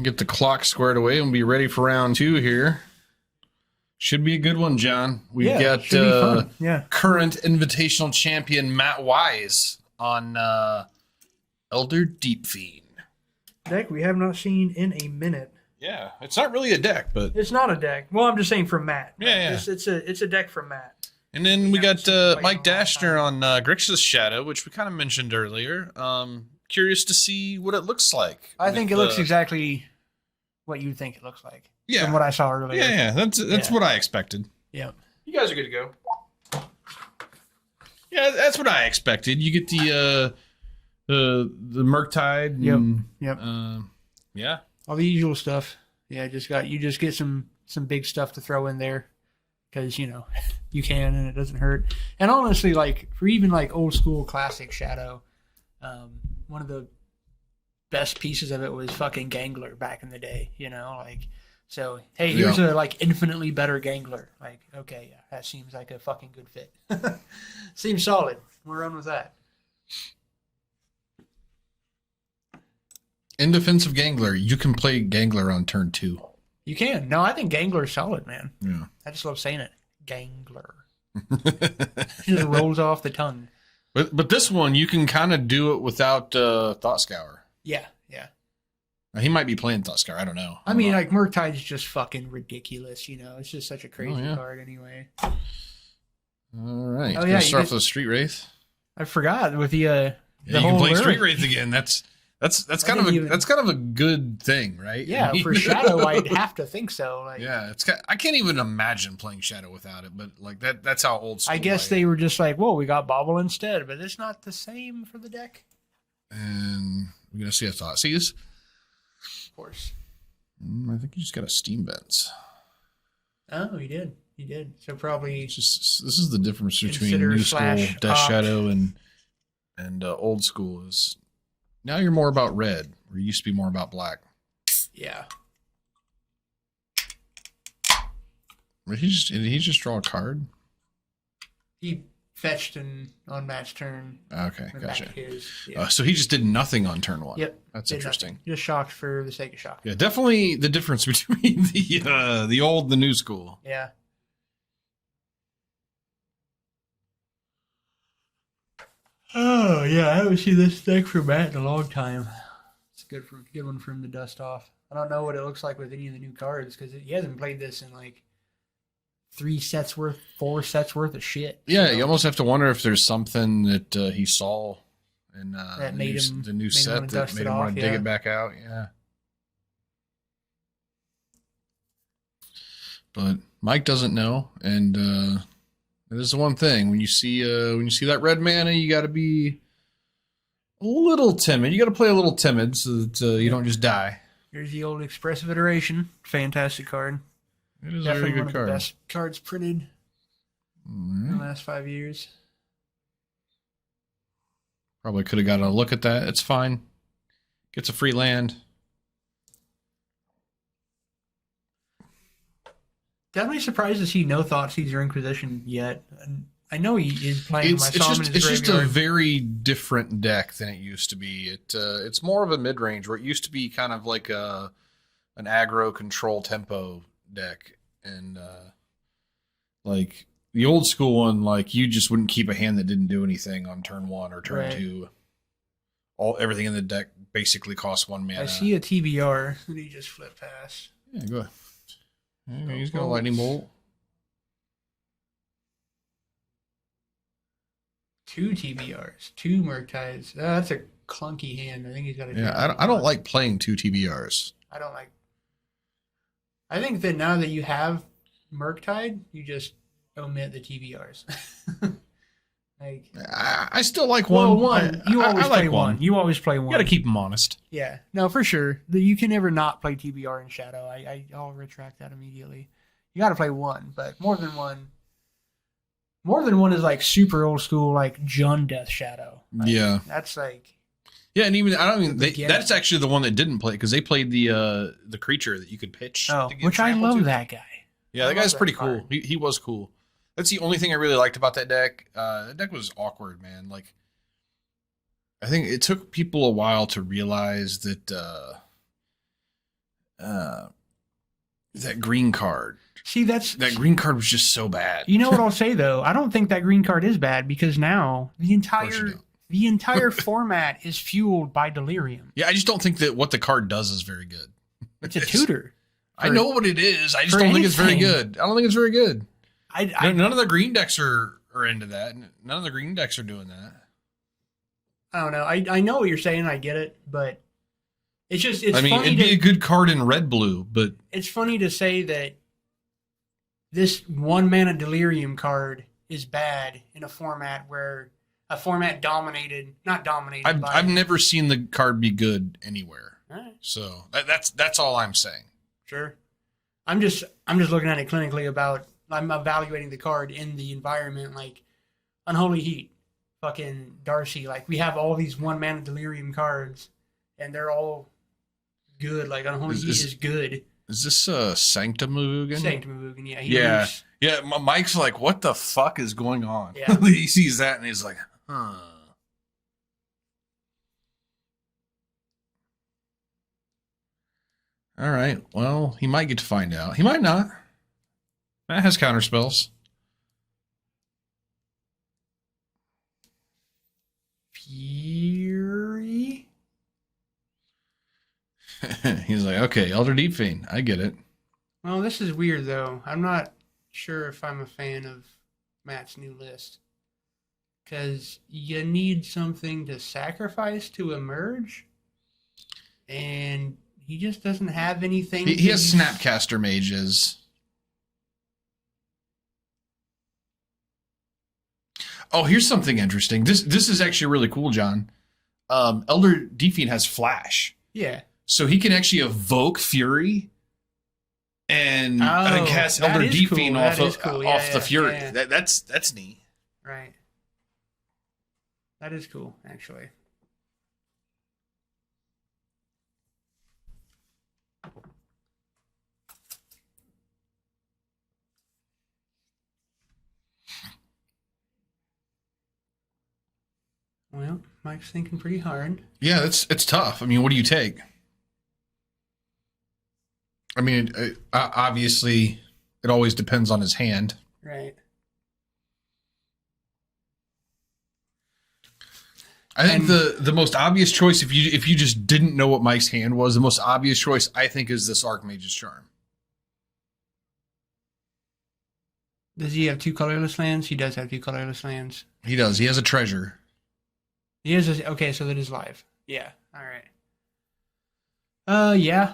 get the clock squared away and be ready for round 2 here. Should be a good one, John. We've got current invitational champion Matt Wise on Elder Deep-Fiend. Deck we have not seen in a minute. Yeah, it's not really a deck, but it's not a deck. Well, I'm just saying from Matt. Yeah. It's a deck from Matt. And then we got Mike Dashner on Grixis Shadow, which we kind of mentioned earlier. Curious to see what it looks like. I think it looks exactly what you think it looks like. Yeah. From what I saw earlier. Yeah. That's what I expected. Yeah. You guys are good to go. Yeah, that's what I expected. You get the Murktide. Yep. Yeah. All the usual stuff. Yeah, you just get some big stuff to throw in there. Because, you can and it doesn't hurt. And honestly, like, for even like old school classic Shadow, one of the best pieces of it was fucking Gangler back in the day, So, hey, here's a like infinitely better Gangler. Like, okay, yeah, that seems like a fucking good fit. Seems solid. We'll run with that. In defense of Gangler, you can play Gangler on turn 2. You can. No, I think Gangler's solid, man. Yeah. I just love saying it. Gangler. It just rolls off the tongue. But this one, you can kind of do it without Thought Scour. Yeah. He might be playing Thought Scour. I don't know. I mean, like, Murktide's just fucking ridiculous, It's just such a crazy card anyway. All right. Oh, yeah. Start with the Street Wraith. I forgot with the you can play Street Wraith again. That's kind of a good thing, right? Yeah, for Shadow, I'd have to think so. Like, yeah, I can't even imagine playing Shadow without it. But like that's how old school. I guess they were just like, well, we got Bobble instead, but it's not the same for the deck. And we're gonna see a Thoughtseize. Of course. I think you just got a Steam Vents. Oh, he did. So probably this is the difference between new school Death Shadow and old school is. Now you're more about red, where you used to be more about black. Yeah. Did he just draw a card? He fetched on Matt's turn. Okay, gotcha. Yeah. So he just did nothing on turn 1. Yep. That's interesting. Nothing. Just shocked for the sake of shock. Yeah, definitely the difference between the old and the new school. Yeah. Oh, yeah, I haven't seen this deck from Matt in a long time. It's a good one for him to dust off. I don't know what it looks like with any of the new cards, because he hasn't played this in, like, 4 sets worth of shit. Yeah, you almost have to wonder if there's something that he saw in that made the new set that made him want to dig it back out. Yeah. But Mike doesn't know, and this is the one thing when you see that red mana, you got to be a little timid. You got to play a little timid so that you don't just die. Here's the old Expressive Iteration, fantastic card. It is definitely a very good one of card. the best cards printed in the last 5 years. Probably could have got a look at that. It's fine. Gets a free land. Definitely surprised to see no Thoughtseize or Inquisition yet. I know he is playing. It's just a very different deck than it used to be. It's more of a mid range where it used to be kind of like an aggro control tempo deck, and like the old school one, like you just wouldn't keep a hand that didn't do anything on turn 1 or turn 2. Everything in the deck basically costs 1 mana. I see a TBR that he just flipped past. Yeah, go ahead. Yeah, he's got a lightning bolt. 2 TBRs, 2 Murktides. That's a clunky hand. I think he's got a. Yeah, I don't like playing 2 TBRs. I think that now that you have Murktide, you just omit the TBRs. I still like one. Well, one. You always play one. You always play one. You got to keep them honest. Yeah. No, for sure. You can never not play TBR in Shadow. I'll retract that immediately. You got to play one, but more than one. More than one is like super old school, like Jund Death Shadow. Yeah. That's like. Yeah, and even that's actually the one that didn't play because they played the creature that you could pitch. Oh, which I love that guy. Yeah, that guy's pretty cool. He was cool. That's the only thing I really liked about that deck. That deck was awkward, man. Like, I think it took people a while to realize that that green card. See, that green card was just so bad. You know what I'll say though? I don't think that green card is bad because now the entire format is fueled by Delirium. Yeah, I just don't think that what the card does is very good. It's a tutor. I know what it is. I just don't think it's very good. I don't think it's very good. None of the green decks are into that. None of the green decks are doing that. I don't know. I know what you're saying. I get it, but it's funny. It'd be a good card in red-blue, but it's funny to say that this 1-mana Delirium card is bad in a format where a format not dominated. I've never seen the card be good anywhere. All right. So that's all I'm saying. Sure. I'm just looking at it clinically. I'm evaluating the card in the environment, like Unholy Heat, fucking Darcy. Like, we have all these 1-mana Delirium cards, and they're all good. Like, Unholy Heat is good. Is this Sanctum Muvugan? Sanctum Muvugan, yeah. Yeah, Mike's like, what the fuck is going on? Yeah. He sees that and he's like, huh. All right, well, he might get to find out. He might not. That has counterspells. Fury? He's like, okay, Elder Deep-Fiend. I get it. Well, this is weird, though. I'm not sure if I'm a fan of Matt's new list. Because you need something to sacrifice to emerge. And he just doesn't have anything. He has Snapcaster Mages. Oh, here's something interesting. This is actually really cool, John. Elder Deep-Fiend has Flash. Yeah. So he can actually evoke Fury and cast Elder Deep-Fiend off the Fury. Yeah. That's neat. Right. That is cool, actually. Well, Mike's thinking pretty hard. Yeah, it's tough. I mean, what do you take? I mean, obviously, it always depends on his hand. Right. I think the most obvious choice, if you just didn't know what Mike's hand was, the most obvious choice, I think, is this Archmage's Charm. Does he have 2 colorless lands? He does have 2 colorless lands. He does. He has a treasure. He is okay, so that is live. Yeah. All right. Yeah.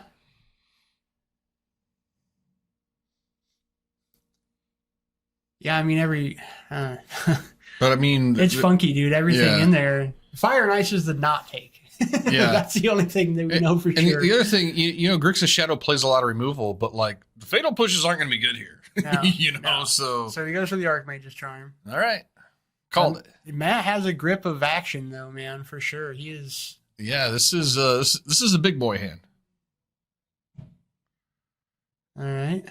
Yeah, I mean but I mean, it's funky, dude. Everything in there. Fire and Ice is the not take. Yeah, that's the only thing that we know for sure. And the other thing, you know, Grixis Shadow plays a lot of removal, but like the fatal pushes aren't going to be good here. No, so he goes for the Archmage's Charm. All right. Called it. Matt has a grip of action, though, man, for sure. He is. Yeah, this is a big boy hand. All right.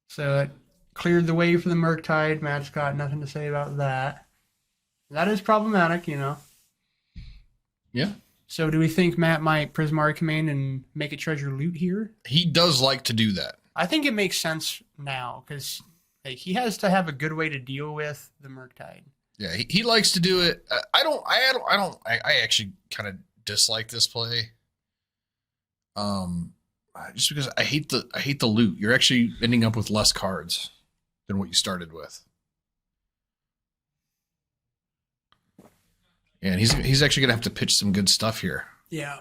So it cleared the way for the Murktide. Matt's got nothing to say about that. That is problematic, you know. Yeah. So do we think Matt might Prismari Command and make a treasure loot here? He does like to do that. I think it makes sense now because he has to have a good way to deal with the Murktide. Yeah, he likes to do it. I actually kind of dislike this play. Just because I hate the loot. You're actually ending up with less cards than what you started with. Yeah, and he's actually gonna have to pitch some good stuff here. Yeah.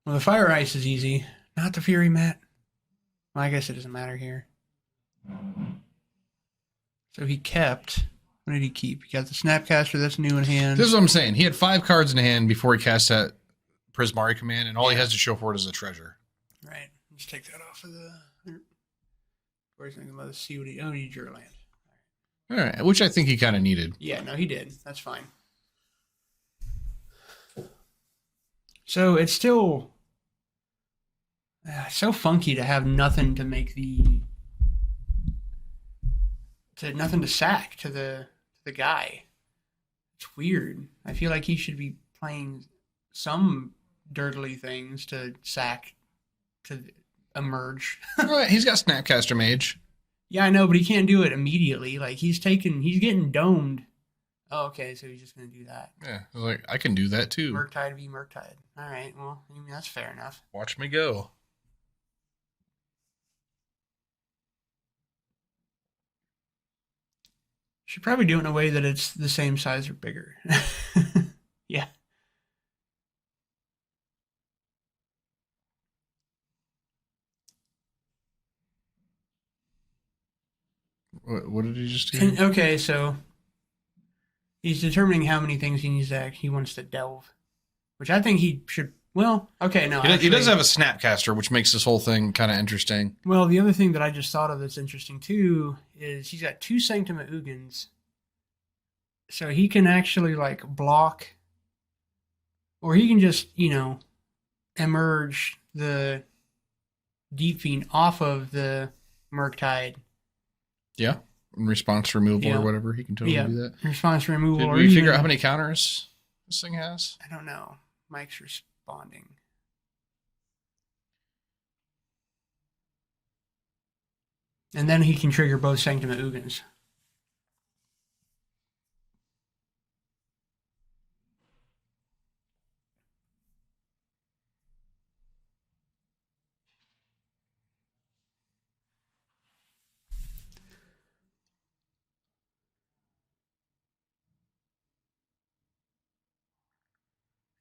Well, the Fire Ice is easy. Not the Fury, Matt. Well, I guess it doesn't matter here. So he kept... What did he keep? He got the Snapcaster, that's new in hand. This is what I'm saying. He had 5 cards in hand before he cast that Prismari Command, and all he has to show for it is a treasure. Right. Let's take that off of the... Where's thinking about the COD? Oh, you drew a land. All right, which I think he kind of needed. Yeah, no, he did. That's fine. So it's still so funky to have nothing to make nothing to sack to the guy. It's weird. I feel like he should be playing some dirtily things to sack to emerge. Right, he's got Snapcaster Mage. Yeah, I know, but he can't do it immediately. Like he's getting domed. Oh, okay, so he's just gonna do that. Yeah, like I can do that too. Murktide v Murktide. All right, well, I mean that's fair enough. Watch me go. Should probably do it in a way that it's the same size or bigger. Yeah. What did he just do? And, okay, so he's determining how many things he wants to delve, which I think he should. Well, okay, no, He does have a Snapcaster, which makes this whole thing kind of interesting. Well, the other thing that I just thought of that's interesting too is he's got 2 Sanctum of Ugins, so he can actually like block, or he can just emerge the Deep-Fiend off of the Murktide. Yeah, in response to removal or whatever, he can totally do that. Response to removal. Did we figure out how many counters this thing has? I don't know. Mike's responding. And then he can trigger both Sanctum of Ugins.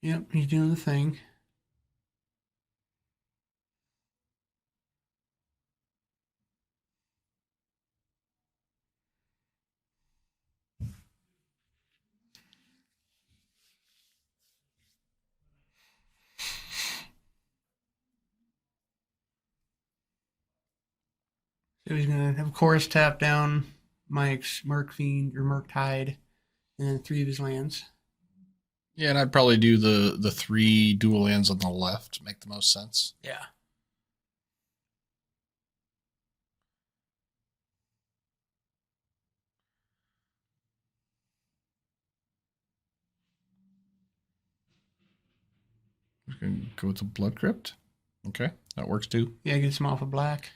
Yep, he's doing the thing. So he's going to, of course, tap down Mike's Murkfiend or Murktide and then 3 of his lands. Yeah, and I'd probably do the 3 dual lands on the left. Make the most sense. Yeah. We're going to go with the Blood Crypt. Okay, that works too. Yeah, gets him off of black.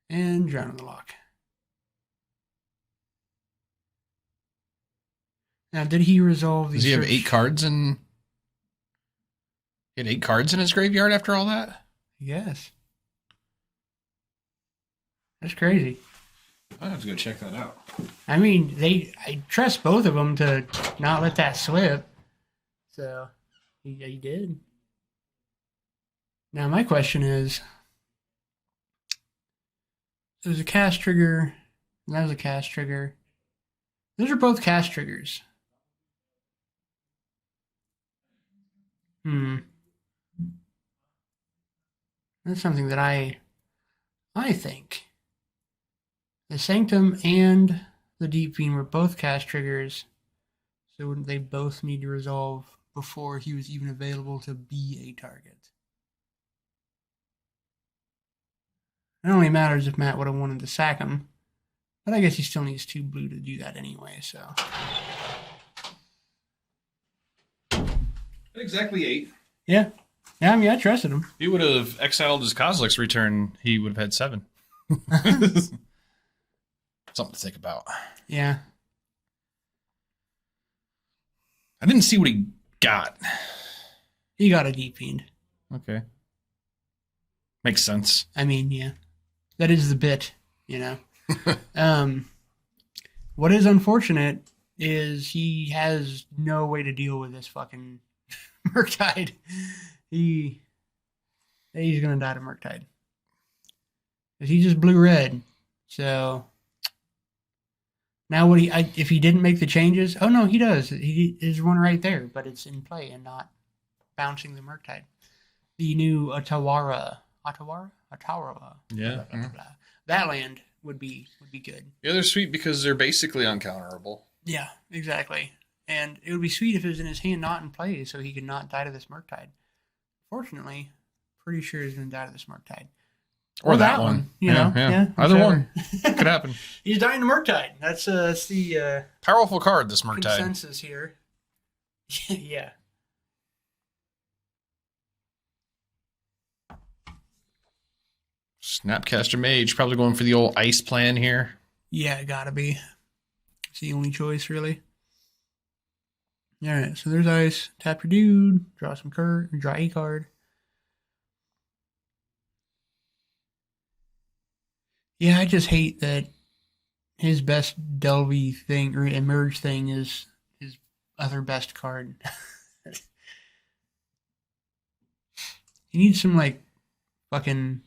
And Drown in the Lock. Now, did he resolve these? Does he have 8 cards in? He had 8 cards in his graveyard after all that? Yes. That's crazy. I have to go check that out. I mean, I trust both of them to not let that slip. So, he did. Now, my question is, there's a cast trigger, and that was a cast trigger. Those are both cast triggers. That's something that I think. The Sanctum and the Deep-Fiend were both cast triggers, so wouldn't they both need to resolve before he was even available to be a target? It only matters if Matt would have wanted to sack him, but I guess he still needs 2 blue to do that anyway, so. Exactly 8. Yeah. Yeah, I mean, I trusted him. If he would have exiled his Kozilek's return, he would have had 7. Something to think about. Yeah. I didn't see what he got. He got a Deep-Fiend. Okay. Makes sense. I mean, yeah. That is the bit, What is unfortunate is he has no way to deal with this fucking Murktide. He's gonna die to Murktide. Because he just blue-red. So now if he didn't make the changes, oh no, he does. There's one right there, but it's in play and not bouncing the Murktide. The new Atawara. Yeah. Blah, blah, blah. That land would be good. Yeah, they're sweet because they're basically uncounterable. Yeah, exactly. And it would be sweet if it was in his hand, not in play, so he could not die to this Murktide. Fortunately, pretty sure he's going to die to this Murktide. Or that one. You know? Yeah. Either one. Could happen. He's dying to Murktide. That's the powerful card, this Murktide. consensus here. Yeah. Snapcaster Mage, probably going for the old ice plan here. Yeah, it gotta be. It's the only choice, really. Alright, so there's ice. Tap your dude. Draw some card. Draw a card. Yeah, I just hate that his best Delvey thing or Emerge thing is his other best card. He needs some like fucking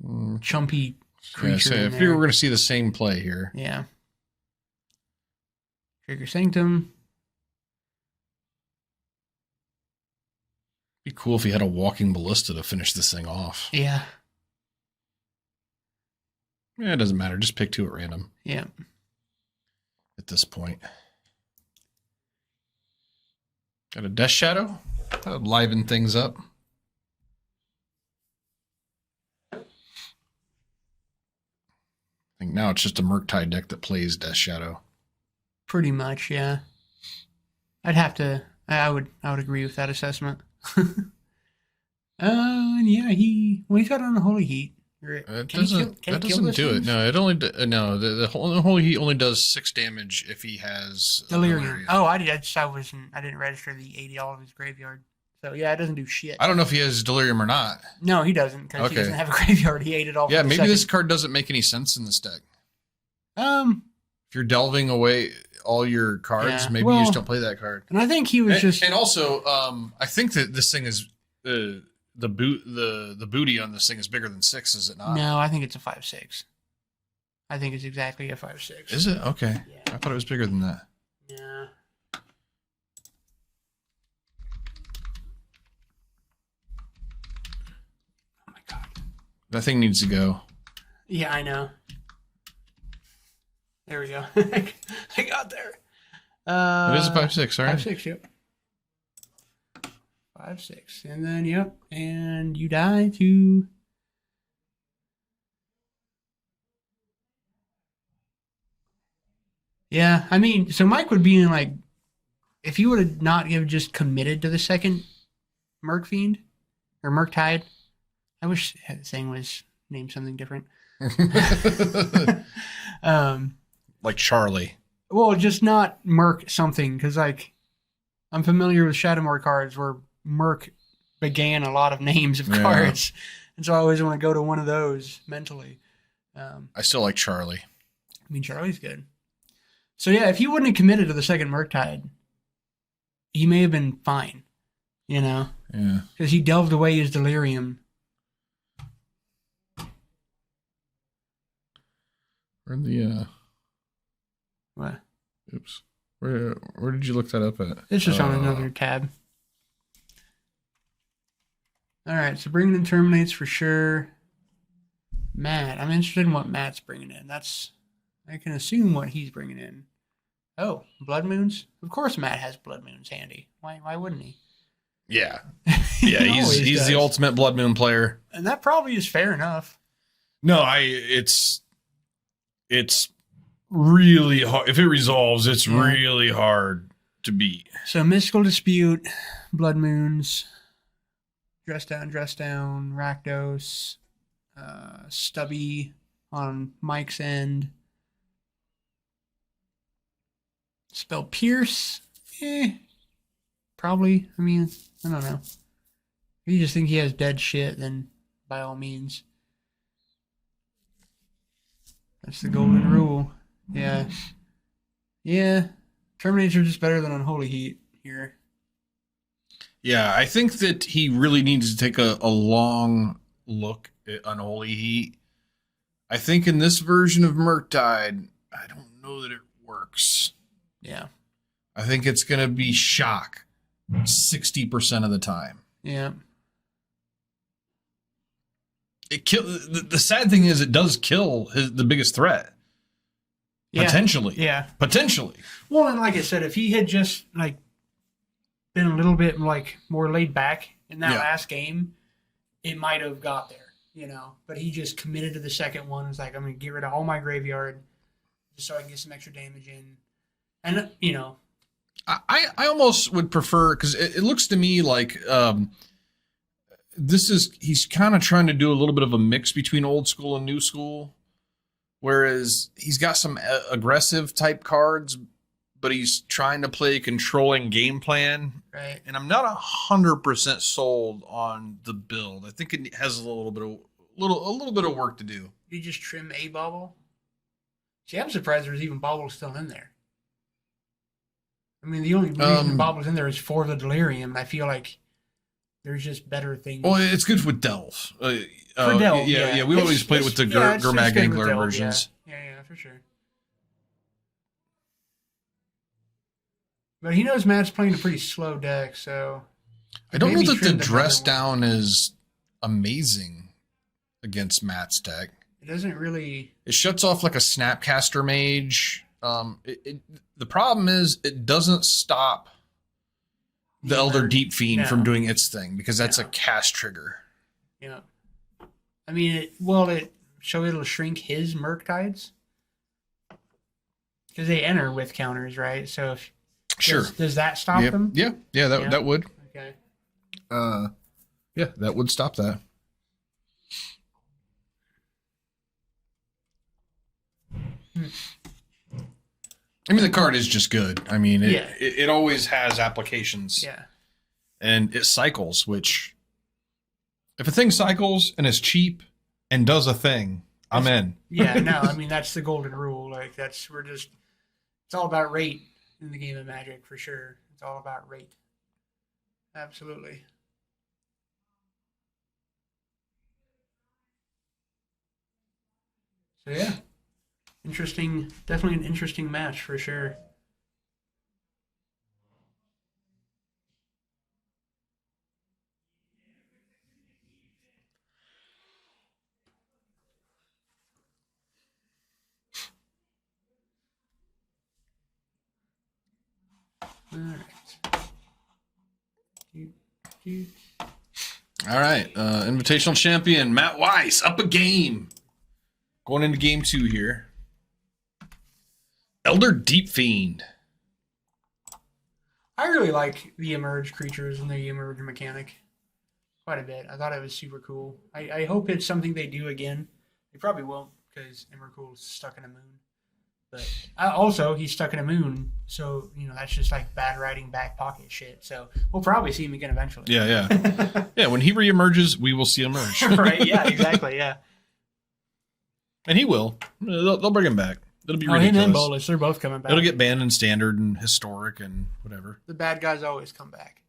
chumpy creature. Yeah, so if we were going to see the same play here. Yeah. Trigger Sanctum. Be cool if he had a walking ballista to finish this thing off. Yeah. Yeah, it doesn't matter. Just pick 2 at random. Yeah. At this point. Got a Death Shadow. That'll liven things up. I think now it's just a Murktide deck that plays Death Shadow. Pretty much, yeah. I would agree with that assessment. And yeah, he's got Unholy Heat. That doesn't do it. No, it only the Unholy Heat only does 6 damage if he has Delirium. Oh, I didn't register the 80 all of his graveyard. So yeah, it doesn't do shit. I don't know if he has Delirium or not. No, he doesn't because he doesn't have a graveyard. He ate it all. Yeah, maybe this card doesn't make any sense in this deck. If you're delving away all your cards, maybe you just don't play that card. And I think he was and also, I think that this thing is the booty on this thing is bigger than 6, is it not? No, I think it's a 5/6. I think it's exactly a 5/6. Is it? Okay. Yeah. I thought it was bigger than that. Yeah. Oh my god. That thing needs to go. Yeah, I know. There we go. I got there. It is a 5/6, all right? 5/6, yep. 5/6. And then, yep. And you die to... Yeah, I mean, so Mike would be in like... If he would have not just committed to the second Murkfiend, or Murktide, I wish the thing was named something different. Like Charlie. Well, just not Merc something, because like I'm familiar with Shadowmoor cards where Merc began a lot of names of cards, and so I always want to go to one of those mentally. I still like Charlie. I mean, Charlie's good. So yeah, if he wouldn't have committed to the second Murktide, he may have been fine, you know? Yeah. Because he delved away his Delirium. Where the What? Oops. Where did you look that up at? It's just on another tab. All right, so bringing in Terminates for sure. Matt, I'm interested in what Matt's bringing in. I can assume what he's bringing in. Oh, Blood Moons? Of course Matt has Blood Moons handy. Why wouldn't he? Yeah. Yeah, he's the ultimate Blood Moon player. And that probably is fair enough. No, it's really hard. If it resolves, it's really hard to beat. So Mystical Dispute, Blood Moons, Dress Down, Rakdos, Stubby on Mike's end. Spell Pierce, probably. I mean, I don't know. If you just think he has dead shit, then by all means. That's the golden rule. Yeah. Yeah. Terminators are just better than Unholy Heat here. Yeah, I think that he really needs to take a long look at Unholy Heat. I think in this version of Murktide, I don't know that it works. Yeah. I think it's going to be shock 60% of the time. Yeah. The sad thing is it does kill the biggest threat. Yeah. Potentially. Yeah. Potentially. Well, and like I said, if he had just like been a little bit like more laid back in that last game, it might have got there. you know. But he just committed to the second one. It's like, I'm going to get rid of all my graveyard just so I can get some extra damage in. And, you know. I almost would prefer, because it looks to me like he's kind of trying to do a little bit of a mix between old school and new school. Whereas he's got some aggressive type cards, but he's trying to play a controlling game plan. Right. And I'm not 100% sold on the build. I think it has a little bit of work to do. You just trim a bauble? See, I'm surprised there's even baubles still in there. I mean, the only reason the bobble's in there is for the delirium. I feel like there's just better things. Well, it's good with Delve. For Delve, yeah. We always played with the Gurmag Angler versions. Yeah, for sure. But he knows Matt's playing a pretty slow deck, so... I don't know that the dress down is amazing against Matt's deck. It doesn't really... It shuts off like a Snapcaster Mage. The problem is it doesn't stop the Elder Deep-Fiend from doing its thing, because that's a cast trigger. Yeah. I mean, it'll shrink his Murktides? Because they enter with counters, right? So does that stop them? Yeah, that would. Okay. Yeah, that would stop that. I mean, the card is just good. I mean, it always has applications. Yeah. And it cycles, which, if a thing cycles and is cheap and does a thing, I'm in. Yeah, no, I mean, that's the golden rule. Like, it's all about rate in the game of Magic, for sure. It's all about rate. Absolutely. So, yeah. Definitely an interesting match, for sure. All right. Invitational champion Matt Weiss up a game. Going into game 2 here. Elder Deep-Fiend. I really like the emerge creatures and the emerge mechanic quite a bit. I thought it was super cool. I hope it's something they do again. They probably won't, because Emrakul's stuck in a moon. But also, he's stuck in a moon, so, you know, that's just like bad writing back pocket shit. So we'll probably see him again eventually. Yeah. Yeah, when he reemerges, we will see him emerge. Right, yeah, exactly, yeah. And he will. They'll bring him back. It'll be ridiculous. Him and Bolus, they're both coming back. It'll get banned in standard and historic and whatever. The bad guys always come back.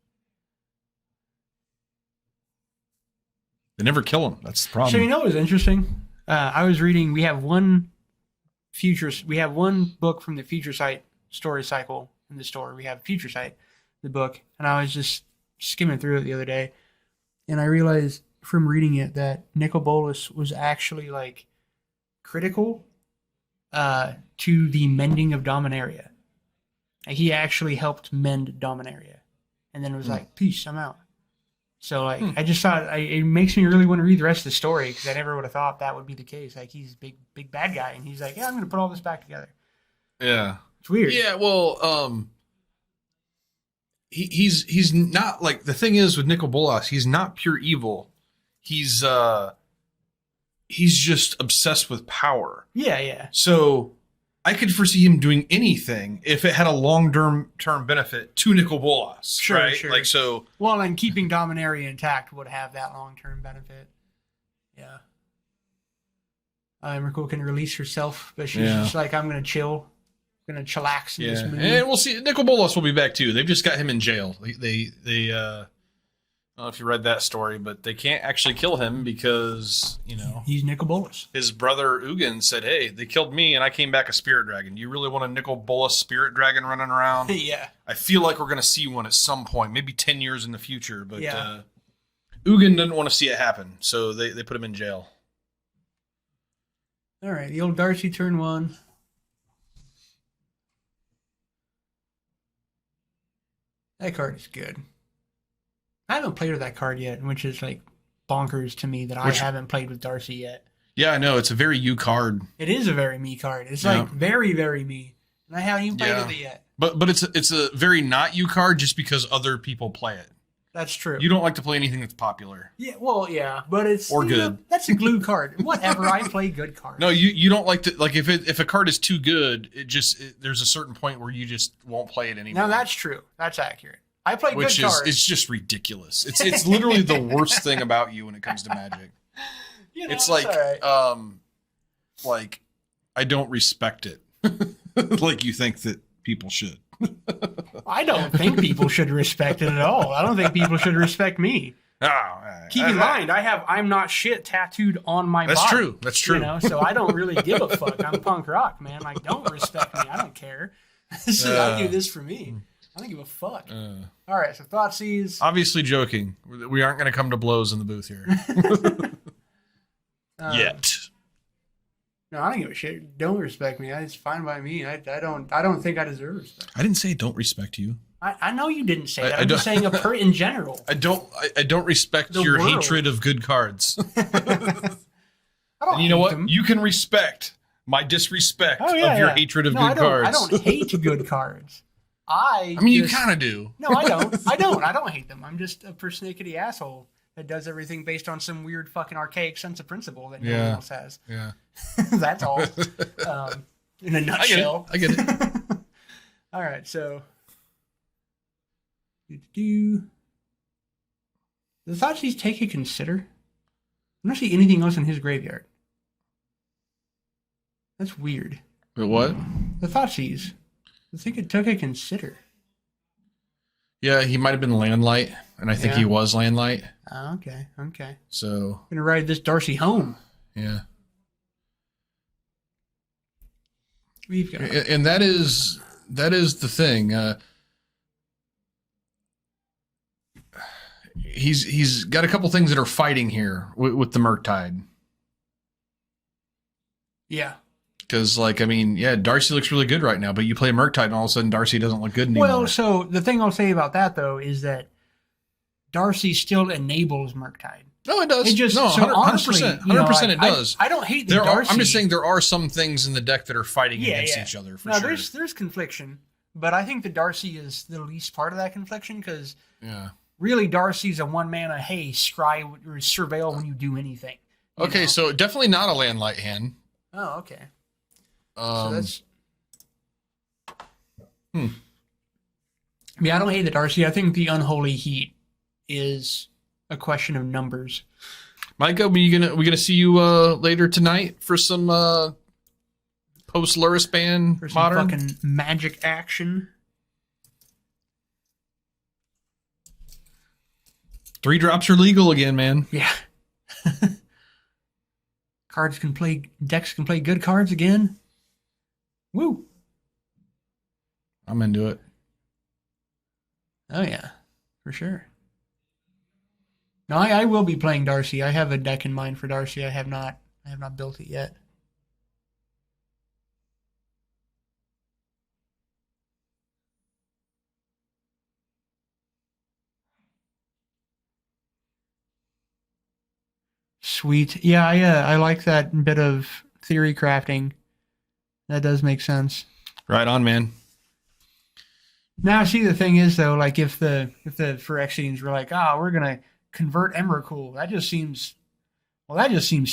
They never kill him. That's the problem. So, you know what was interesting? I was reading, we have one book from the Future Sight story cycle in the store. We have Future Sight, the book, and I was just skimming through it the other day, and I realized from reading it that Nicol Bolas was actually like critical to the mending of Dominaria. Like, he actually helped mend Dominaria, and then was like, "Peace, I'm out." So, like, I just thought it makes me really want to read the rest of the story, because I never would have thought that would be the case. Like, he's a big bad guy, and he's like, "Yeah, I'm going to put all this back together." Yeah, it's weird. Yeah, well, he's not, like, the thing is with Nicol Bolas, he's not pure evil. He's just obsessed with power. Yeah. So I could foresee him doing anything if it had a long-term benefit to Nicol Bolas. Sure, right? sure. Like, so. Well, and keeping Dominaria intact would have that long-term benefit. Yeah. Emrakul can release herself, but she's just like, I'm going to chill. I'm going to chillax in this mood. And we'll see. Nicol Bolas will be back, too. They've just got him in jail. They I don't know if you read that story, but they can't actually kill him because, you know, he's Nicol Bolas. His brother Ugin said, "Hey, they killed me and I came back a spirit dragon. You really want a Nicol Bolas spirit dragon running around?" Yeah. I feel like we're going to see one at some point, maybe 10 years in the future, but Ugin didn't want to see it happen, so they put him in jail. All right, the old Darcy turn 1. That card is good. I haven't played with that card yet, which is like bonkers to me that I haven't played with Darcy yet. Yeah, I know. It's a very you card. It is a very me card. It's like very, very me. And I haven't even played with it yet. But it's a very not you card just because other people play it. That's true. You don't like to play anything that's popular. Yeah, well, yeah, but it's or good. That's a glue card. Whatever, I play good cards. No, you don't like to like if a card is too good, there's a certain point where you just won't play it anymore. No, that's true. That's accurate. I play good cards. It's just ridiculous. It's literally the worst thing about you when it comes to Magic. You know, it's like like I don't respect it like you think that people should. I don't think people should respect it at all. I don't think people should respect me. Keep in mind, I'm not shit tattooed on my body. That's true. That's true. You know, so I don't really give a fuck. I'm punk rock, man. Like, don't respect me. I don't care. So I do this for me. I don't give a fuck. All right, so Thoughtseize. Obviously joking. We aren't going to come to blows in the booth here. Yet. No, I don't give a shit. Don't respect me. It's fine by me. I don't think I deserve respect. I didn't say don't respect you. I know you didn't say that. I'm just saying in general. I don't respect your hatred of good cards. And you know what? Them. You can respect my disrespect of your hatred of good cards. I don't hate good cards. I mean, you kind of do. No, I don't. I don't hate them. I'm just a persnickety asshole that does everything based on some weird fucking archaic sense of principle that no one else has. Yeah. That's all. In a nutshell. I get it. All right, so. Does Thoughtseize take a consider? I don't see anything else in his graveyard. That's weird. The what? The Thoughtseize. I think it took a consider. Yeah, he might have been Landlight, and I think he was Landlight. Oh, okay. So I'm gonna ride this Darcy home. Yeah. We've got, and that is the thing. He's got a couple things that are fighting here with the Murktide. Yeah. Because, Darcy looks really good right now, but you play Murktide and all of a sudden Darcy doesn't look good anymore. Well, so the thing I'll say about that, though, is that Darcy still enables Murktide. No, it does. It just, no, 100%. Honestly, 100% it does. I don't hate the Darcy. I'm just saying there are some things in the deck that are fighting against each other, for sure. There's confliction, but I think the Darcy is the least part of that confliction, because really Darcy's a one-mana, hey, scry or surveil when you do anything. Okay, so definitely not a Landlight hand. Oh, okay. So that's... Yeah, I don't hate the Darcy. I think the Unholy Heat is a question of numbers. Micah, we gonna see you later tonight for some post Lurrus ban for some modern fucking Magic action. 3-drops are legal again, man. Yeah. Decks can play good cards again. Woo. I'm into it. Oh yeah, for sure. No, I will be playing Darcy. I have a deck in mind for Darcy. I have not built it yet. Sweet. Yeah, I like that bit of theory crafting. That does make sense. Right on, man. Now, see, the thing is, though, like, if the Phyrexians were like, we're going to convert Emrakul, that just seems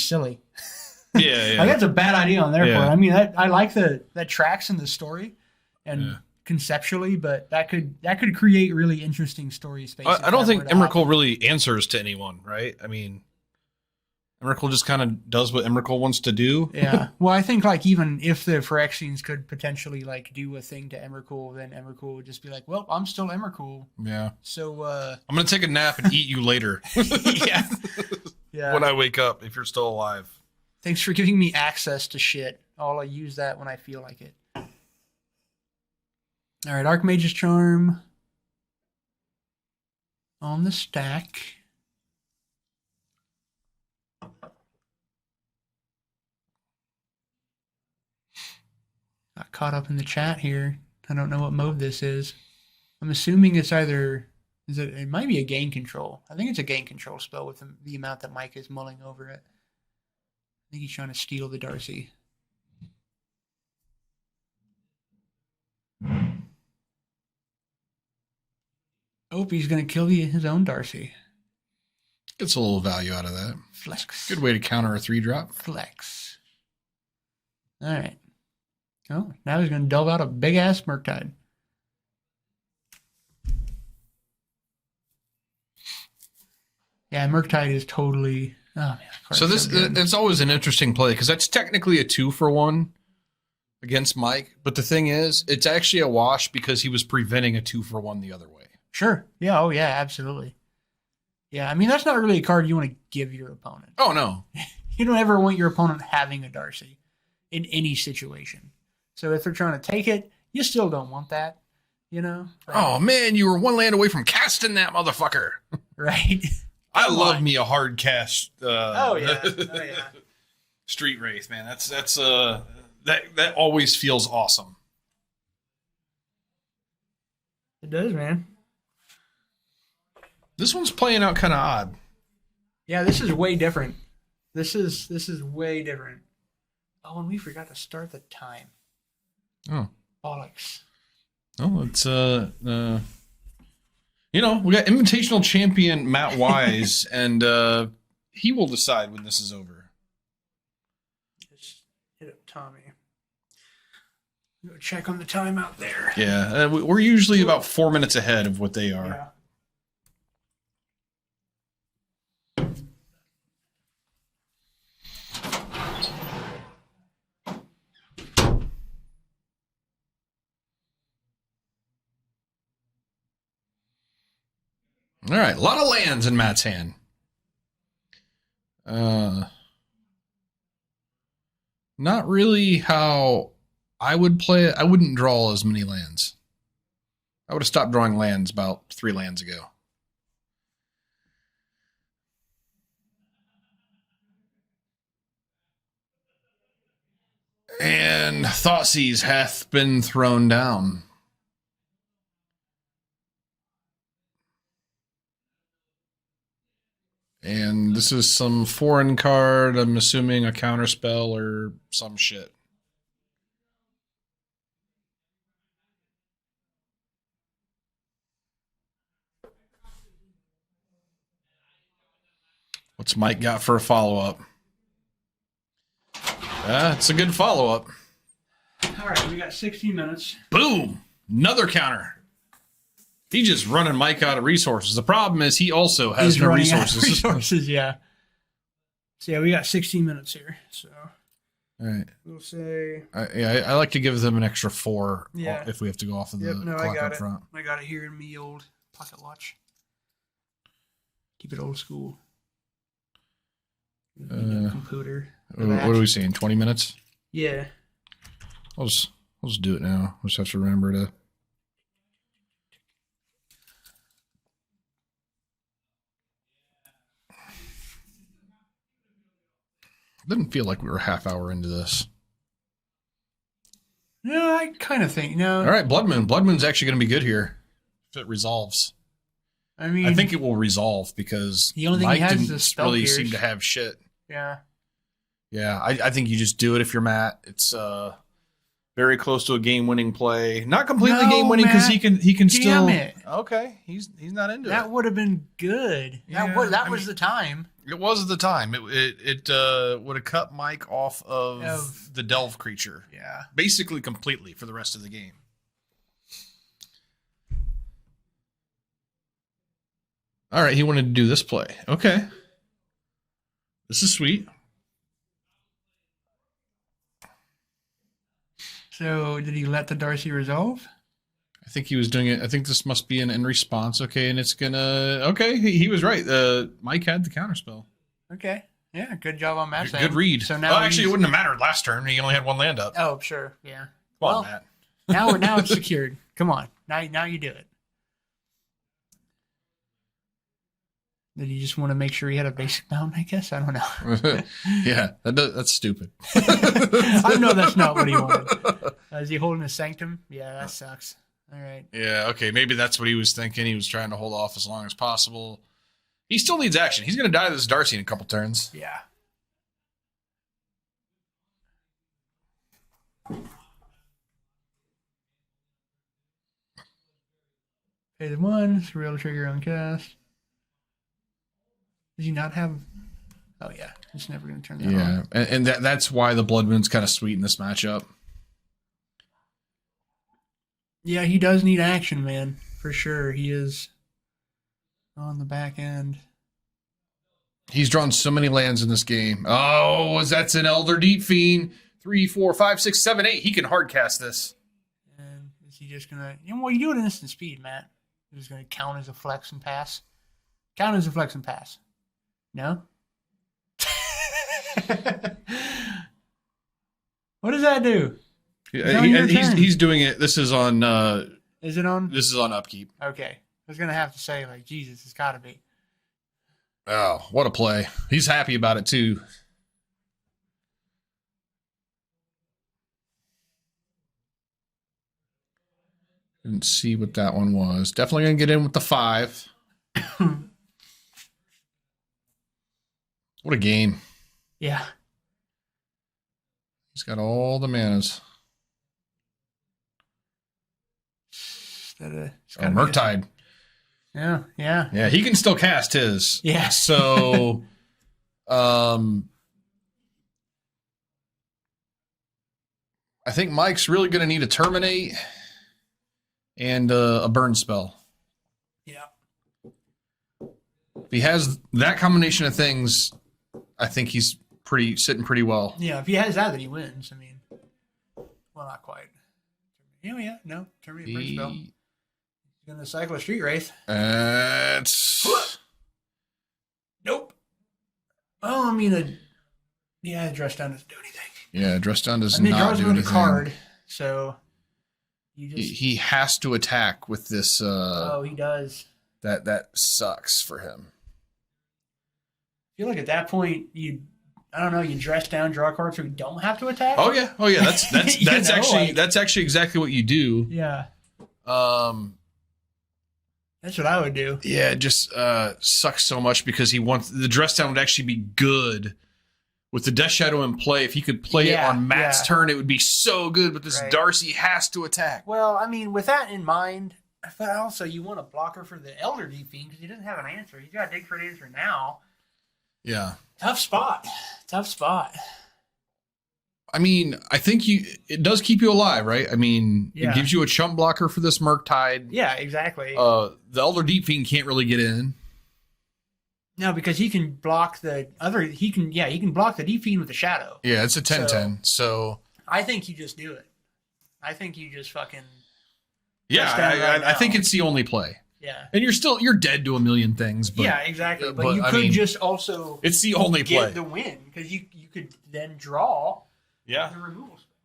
silly. Yeah. Like, that's a bad idea on their part. I mean, I like that tracks in the story and conceptually, but that could create really interesting story spaces. I don't think Emrakul really answers to anyone, right? I mean, Emrakul just kind of does what Emrakul wants to do. Yeah. Well, I think, like, even if the Phyrexians could potentially, like, do a thing to Emrakul, then Emrakul would just be like, well, I'm still Emrakul. Yeah. So, I'm going to take a nap and eat you later. Yeah. When I wake up, if you're still alive. Thanks for giving me access to shit. I'll use that when I feel like it. All right, Archmage's Charm on the stack. Got caught up in the chat here. I don't know what mode this is. I'm assuming it's either Is it? It might be a gain control. I think it's a gain control spell with the amount that Mike is mulling over it. I think he's trying to steal the Darcy. Oh, he's going to kill his own Darcy. Gets a little value out of that. Flex. Good way to counter a 3-drop. Flex. All right. Oh, now he's going to delve out a big-ass Murktide. Yeah, Murktide is totally... Oh, man. So it's always an interesting play because that's technically a 2-for-1 against Mike. But the thing is, it's actually a wash because he was preventing a 2-for-1 the other way. Sure. Yeah. Oh, yeah, absolutely. Yeah, I mean, that's not really a card you want to give your opponent. Oh, no. You don't ever want your opponent having a Darcy in any situation. So if they're trying to take it, you still don't want that, you know? Oh, man, you were 1 land away from casting that motherfucker. Right? I love me a hard cast. Oh, yeah. Street Wraith, man. That always feels awesome. It does, man. This one's playing out kind of odd. Yeah, this is way different. This is way different. Oh, and we forgot to start the time. Oh. Bollocks. Oh, it's we got Invitational Champion Matt Wise, and he will decide when this is over. Just hit up Tommy. Go check on the time out there. Yeah, we're usually about 4 minutes ahead of what they are. Yeah. All right, a lot of lands in Matt's hand. Not really how I would play it. I wouldn't draw as many lands. I would have stopped drawing lands about 3 lands ago. And Thoughtseize hath been thrown down. And this is some foreign card. I'm assuming a counterspell or some shit. What's Mike got for a follow-up? It's a good follow-up. All right, we got 16 minutes. Boom! Another counter. He's just running Mike out of resources. The problem is he also has no resources. Yeah. So, yeah, we got 16 minutes here. So, all right. We'll say... I like to give them an extra 4 yeah. If we have to go off of the clock up front. I got it here in me old pocket watch. Keep it old school. Computer. What are we saying? 20 minutes? Yeah. I'll just do it now. I'll just have to remember to... Didn't feel like we were a half hour into this. No, I kind of think, no. All right, Blood Moon. Blood Moon's actually going to be good here if it resolves. I mean, I think it will resolve because the only thing Mike he has didn't is spell really pierce. seem to have shit. Yeah. Yeah, I think you just do it if you're Matt. It's very close to a game-winning play. Not completely game-winning because he can still. It. Okay, he's not into it. That would have been good. Yeah, that was the time. It was the time. It would have cut Mike off of the Delve creature. Yeah. Basically completely for the rest of the game. All right, he wanted to do this play. Okay. This is sweet. So, did he let the Darcy resolve? I think he was doing it. I think this must be an in response. Okay, and it's gonna. Okay, he was right. Mike had the counterspell. Okay, yeah, good job on Matt's Good read. So now, actually, it wouldn't have mattered last turn. He only had 1 land up. Oh, sure, yeah. Come on, Matt. now it's secured. Come on, now you do it. Did he just want to make sure he had a basic mount? I guess I don't know. Yeah, that's stupid. I know that's not what he wanted. Is he holding a Sanctum? Yeah, that sucks. All right. Yeah, okay, maybe that's what he was thinking. He was trying to hold off as long as possible. He still needs action. He's going to die to this Darcy in a couple turns. Yeah. Pay the 1, real trigger on cast. Does he not have... Oh, yeah. He's never going to turn that on. Yeah, and that's why the Blood Moon's kind of sweet in this matchup. Yeah, he does need action, man. For sure. He is on the back end. He's drawn so many lands in this game. Oh, that's an Elder Deep-Fiend. 3, 4, 5, 6, 7, 8. He can hard cast this. And is he just going to... You know what? You do it in instant speed, Matt. Is going to count as a flex and pass? Count as a flex and pass. No? What does that do? He's doing it. This is on... Is it on? This is on upkeep. Okay. I was going to have to say, like, Jesus, it's got to be. Oh, what a play. He's happy about it, too. Didn't see what that one was. Definitely going to get in with the 5. What a game. Yeah. He's got all the manas. Murktide. Yeah, yeah. Yeah, he can still cast his. Yeah. So, I think Mike's really going to need a Terminate and a burn spell. Yeah. If he has that combination of things, I think he's sitting pretty well. Yeah, if he has that, then he wins. I mean, well, not quite. Yeah, no. Terminate burn spell. He's going to cycle a Street Wraith. Nope. Oh, I mean, Dress Down doesn't do anything. Yeah, Dress Down does not do anything. Card, so you just... He has to attack with this. Oh, he does. That sucks for him. I feel like at that point, you dress down, draw a card, so you don't have to attack. Oh yeah. That's actually exactly what you do. Yeah. That's what I would do. Yeah, it just sucks so much because the dress down would actually be good with the Death Shadow in play. If he could play it on Matt's turn, it would be so good. But this Darcy has to attack. Well, I mean, with that in mind, but also you want a blocker for the Elder Deep-Fiend because he doesn't have an answer. He's got to dig for an answer now. Yeah. Tough spot. I mean, I think it does keep you alive, right? I mean, it gives you a chump blocker for this Murktide. Yeah, exactly. The Elder Deep-Fiend can't really get in. No, because he can block the other. He can block the Deep-Fiend with the Shadow. Yeah, it's a 10-10. So I think you just do it. I think you just fucking. Yeah, I think it's the only play. Yeah, and you're dead to a million things. But, yeah, exactly. But you could just also. It's the only play. Get the win because you could then draw. Yeah. The removal spell.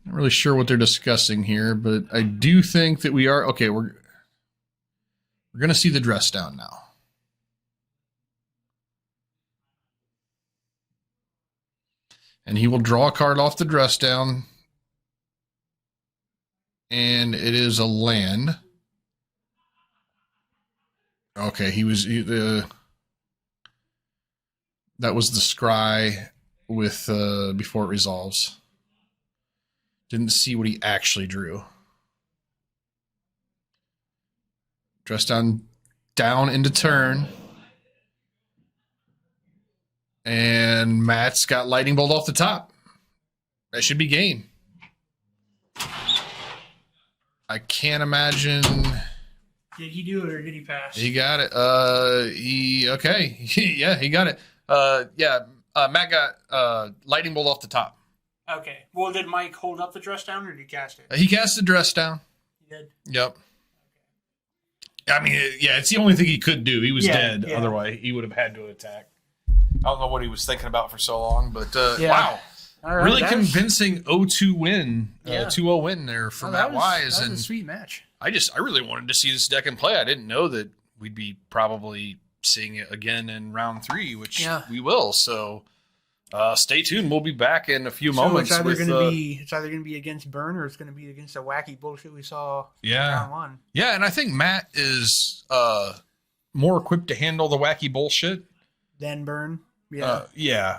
Not really sure what they're discussing here, but I do think that we are okay. We're going to see the dress down now. And he will draw a card off the dress down. And it is a land. Okay, that was the scry with before it resolves. Didn't see what he actually drew. Dress down into turn. And Matt's got Lightning Bolt off the top. That should be game. I can't imagine. Did he do it or did he pass? He got it. Okay. Yeah, he got it. Matt got Lightning Bolt off the top. Okay. Well, did Mike hold up the dress down or did he cast it? He cast the dress down. He did? Yep. I mean, it's the only thing he could do. He was dead. Yeah. Otherwise, he would have had to attack. I don't know what he was thinking about for so long, but wow. All right, really convincing 0-2 win. 2-0 win there for Matt Wise. That was a sweet match. I really wanted to see this deck in play. I didn't know that we'd be probably seeing it again in round 3, which we will. So Stay tuned. We'll be back in a few So moments. it's either going to be against Burn or it's going to be against the wacky bullshit we saw in round one. Yeah, and I think Matt is more equipped to handle the wacky bullshit Then Burn. Yeah. Yeah.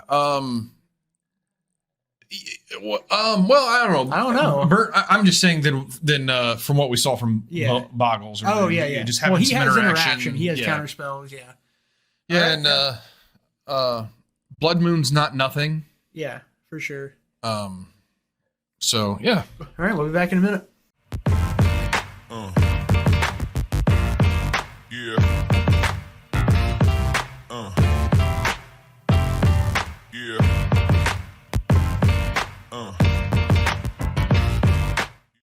Well, I don't know. I'm just saying that then from what we saw from Boggles. Or just having some interaction. He has counter spells. Yeah. Yeah, and Blood Moon's not nothing. Yeah, for sure. So yeah. All right, we'll be back in a minute.